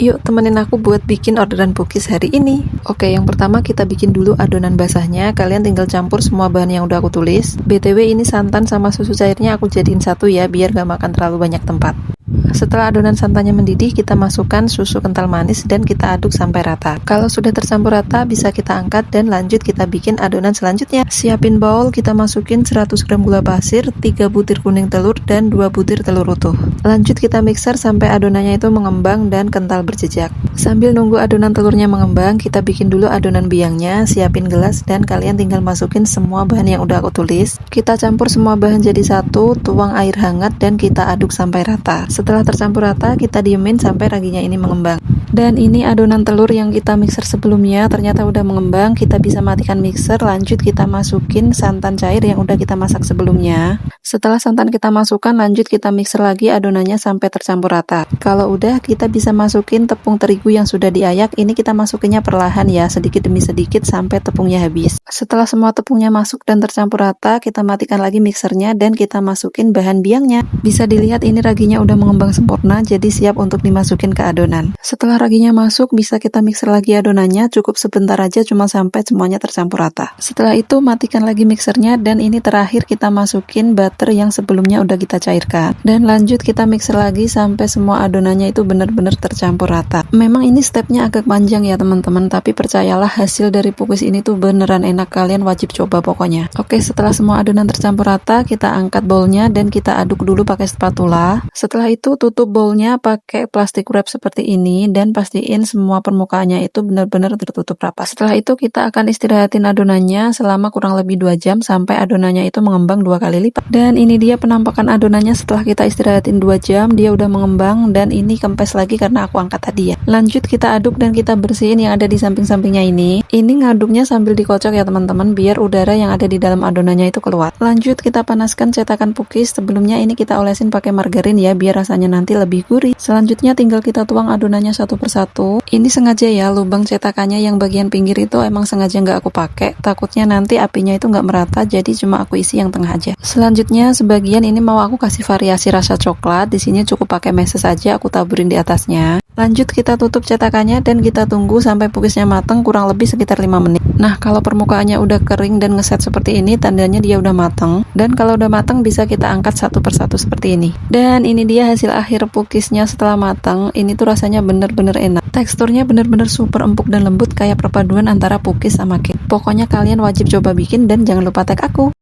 Yuk temenin aku buat bikin orderan cookies hari ini. Oke, yang pertama kita bikin dulu adonan basahnya. Kalian tinggal campur semua bahan yang udah aku tulis. BTW ini santan sama susu cairnya aku jadiin satu ya, biar gak makan terlalu banyak tempat. Setelah adonan santannya mendidih, kita masukkan susu kental manis dan kita aduk sampai rata. Kalau sudah tercampur rata, bisa kita angkat dan lanjut kita bikin adonan selanjutnya. Siapin bowl, kita masukin 100 gram gula pasir, 3 butir kuning telur, dan 2 butir telur utuh. Lanjut kita mixer sampai adonannya itu mengembang dan kental berjejak. Sambil nunggu adonan telurnya mengembang, kita bikin dulu adonan biangnya. Siapin gelas dan kalian tinggal masukin semua bahan yang udah aku tulis. Kita campur semua bahan jadi satu, tuang air hangat dan kita aduk sampai rata. Setelah tercampur rata, kita diemin sampai raginya ini mengembang. Dan ini adonan telur yang kita mixer sebelumnya ternyata udah mengembang. Kita bisa matikan mixer, lanjut kita masukin santan cair yang udah kita masak sebelumnya. Setelah santan kita masukkan, lanjut kita mixer lagi adonannya sampai tercampur rata. Kalau udah, kita bisa masukin tepung terigu yang sudah diayak. Ini kita masukinnya perlahan ya, sedikit demi sedikit sampai tepungnya habis. Setelah semua tepungnya masuk dan tercampur rata, kita matikan lagi mixernya dan kita masukin bahan biangnya. Bisa dilihat ini raginya udah mengembang sempurna, jadi siap untuk dimasukin ke adonan. Setelah raginya masuk, bisa kita mixer lagi adonannya, cukup sebentar aja cuma sampai semuanya tercampur rata. Setelah itu matikan lagi mixernya dan ini terakhir kita masukin butter yang sebelumnya udah kita cairkan. Dan lanjut kita mixer lagi sampai semua adonannya itu benar-benar tercampur rata. Memang ini stepnya agak panjang ya teman-teman, tapi percayalah hasil dari cookies ini tuh beneran enak, kalian wajib coba pokoknya. Oke, setelah semua adonan tercampur rata, kita angkat bowlnya dan kita aduk dulu pakai spatula. Setelah itu tutup bowlnya pakai plastik wrap seperti ini dan pastiin semua permukaannya itu benar-benar tertutup rapat. Setelah itu kita akan istirahatin adonannya selama kurang lebih 2 jam sampai adonannya itu mengembang 2 kali lipat. Dan ini dia penampakan adonannya setelah kita istirahatin 2 jam, dia udah mengembang dan ini kempes lagi karena aku angkat tadi ya. Lanjut kita aduk dan kita bersihin yang ada di samping-sampingnya ini. Ini ngaduknya sambil dikocok ya teman-teman, biar udara yang ada di dalam adonannya itu keluar. Lanjut kita panaskan cetakan cookies. Sebelumnya ini kita olesin pakai margarin ya, biar rasanya nanti lebih gurih. Selanjutnya tinggal kita tuang adonannya satu persatu. Ini sengaja ya, lubang cetakannya yang bagian pinggir itu emang sengaja nggak aku pakai, takutnya nanti apinya itu nggak merata, jadi cuma aku isi yang tengah aja. Selanjutnya sebagian ini mau aku kasih variasi rasa coklat, di sini cukup pakai meses aja, aku taburin di atasnya. Lanjut kita tutup cetakannya dan kita tunggu sampai cookiesnya mateng kurang lebih sekitar 5 menit. Nah, kalau permukaannya udah kering dan ngeset seperti ini, tandanya dia udah mateng. Dan kalau udah mateng bisa kita angkat satu persatu seperti ini. Dan ini dia hasil akhir cookiesnya setelah mateng. Ini tuh rasanya bener-bener enak. Teksturnya bener-bener super empuk dan lembut kayak perpaduan antara cookies sama cake. Pokoknya kalian wajib coba bikin dan jangan lupa tag aku.